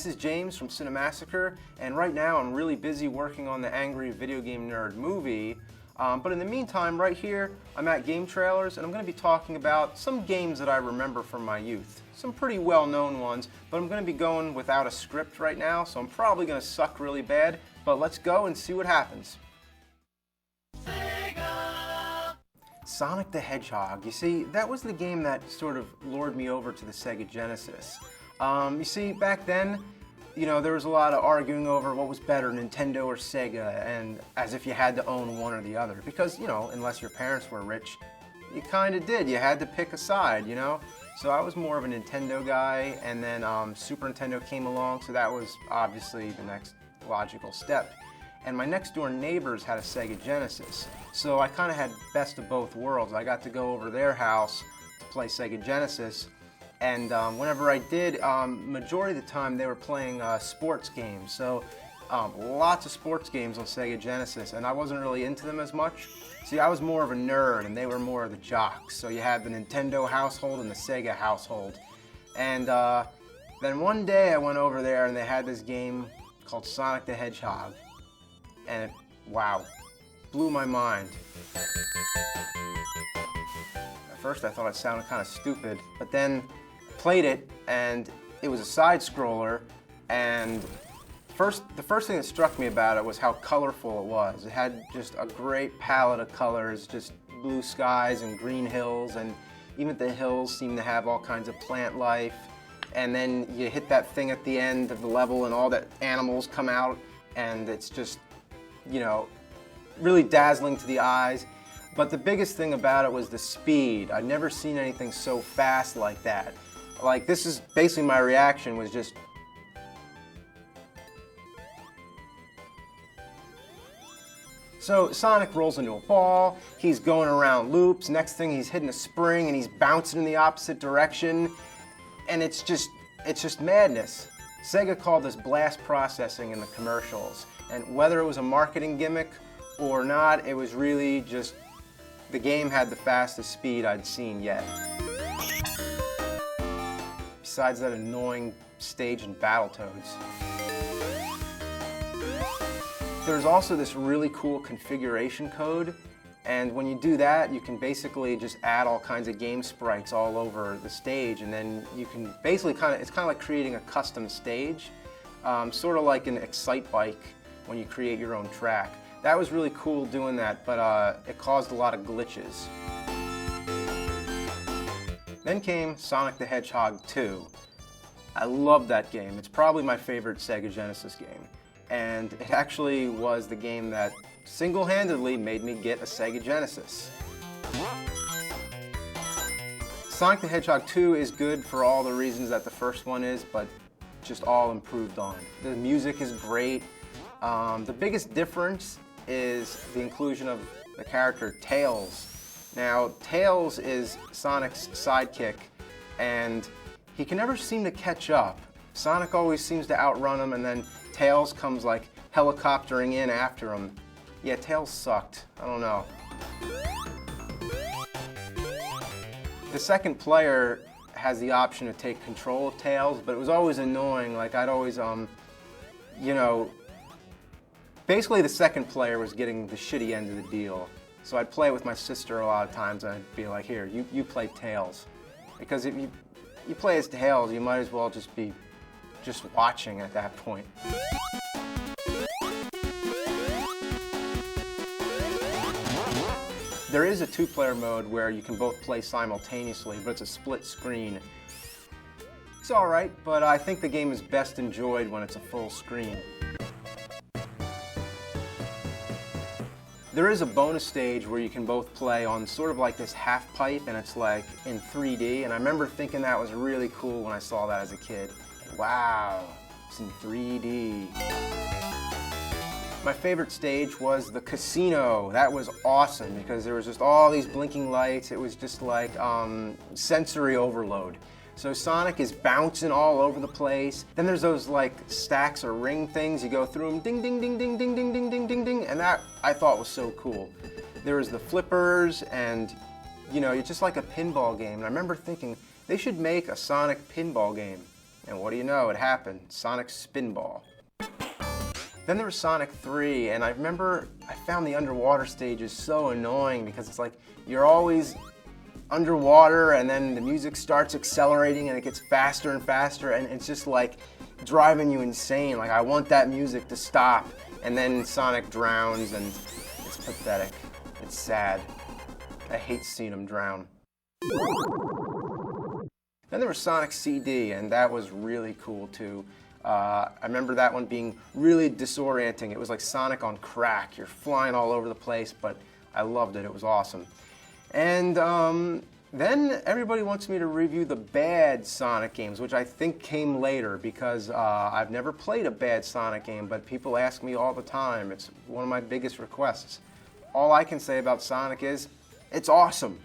this is James from Cinemassacre, and right now I'm really busy working on the Angry Video Game Nerd movie. But in the meantime, right here, I'm at Game Trailers, and I'm going to be talking about some games that I remember from my youth. Some pretty well-known ones, but I'm going to be going without a script right now, so I'm probably going to suck really bad, but let's go and see what happens. Sonic the Hedgehog. You see, that was the game that sort of lured me over to the Sega Genesis. You see, back then, there was a lot of arguing over what was better, Nintendo or Sega, and as if you had to own one or the other. Because, unless your parents were rich, you kind of did. You had to pick a side, So I was more of a Nintendo guy, and then Super Nintendo came along, so that was obviously the next logical step. And my next door neighbors had a Sega Genesis, so I kind of had best of both worlds. I got to go over their house to play Sega Genesis, and whenever I did, majority of the time they were playing sports games. So lots of sports games on Sega Genesis, and I wasn't really into them as much. See, I was more of a nerd, and they were more of the jocks. So you had the Nintendo household and the Sega household. And then one day I went over there, and they had this game called Sonic the Hedgehog. And wow, blew my mind. At first I thought it sounded kind of stupid, but then I played it, and it was a side-scroller, and the first thing that struck me about it was how colorful it was. It had just a great palette of colors, just blue skies and green hills, and even the hills seemed to have all kinds of plant life. And then you hit that thing at the end of the level and all the animals come out, and it's just, really dazzling to the eyes. But the biggest thing about it was the speed. I'd never seen anything so fast like that. Like, this is basically my reaction was just, so Sonic rolls into a ball, he's going around loops, next thing he's hitting a spring and he's bouncing in the opposite direction, and it's just madness. Sega called this blast processing in the commercials, and whether it was a marketing gimmick or not, it was really just, the game had the fastest speed I'd seen yet. Besides that annoying stage in Battletoads. There's also this really cool configuration code, and when you do that, you can basically just add all kinds of game sprites all over the stage, and then you can basically it's kind of like creating a custom stage, sort of like an Excite Bike when you create your own track. That was really cool doing that, but it caused a lot of glitches. Then came Sonic the Hedgehog 2. I love that game. It's probably my favorite Sega Genesis game. And it actually was the game that single-handedly made me get a Sega Genesis. Sonic the Hedgehog 2 is good for all the reasons that the first one is, but just all improved on. The music is great. The biggest difference is the inclusion of the character Tails. Now, Tails is Sonic's sidekick, and he can never seem to catch up. Sonic always seems to outrun him, and then Tails comes like helicoptering in after him. Yeah, Tails sucked. I don't know. The second player has the option to take control of Tails, but it was always annoying. Like, I'd always, basically the second player was getting the shitty end of the deal. So I'd play with my sister a lot of times, and I'd be like, here, you play Tails. Because if you play as Tails, you might as well just be watching at that point. There is a two-player mode where you can both play simultaneously, but it's a split screen. It's alright, but I think the game is best enjoyed when it's a full screen. There is a bonus stage where you can both play on sort of like this half pipe, and it's like in 3D, and I remember thinking that was really cool when I saw that as a kid. Wow, it's in 3D. My favorite stage was the casino. That was awesome because there was just all these blinking lights. It was just like sensory overload. So Sonic is bouncing all over the place. Then there's those like stacks or ring things. You go through them, ding, ding, ding, ding, ding, ding, ding, ding, ding, ding. And that I thought was so cool. There was the flippers and, it's just like a pinball game. And I remember thinking, they should make a Sonic pinball game. And what do you know, it happened. Sonic Spinball. Then there was Sonic 3, and I remember I found the underwater stages so annoying because it's like you're always underwater and then the music starts accelerating and it gets faster and faster and it's just like driving you insane. Like I want that music to stop, and then Sonic drowns and it's pathetic. It's sad. I hate seeing him drown. Then there was Sonic CD, and that was really cool too. I remember that one being really disorienting. It was like Sonic on crack. You're flying all over the place, but I loved it. It was awesome. And then everybody wants me to review the bad Sonic games, which I think came later because I've never played a bad Sonic game, but people ask me all the time. It's one of my biggest requests. All I can say about Sonic is, it's awesome.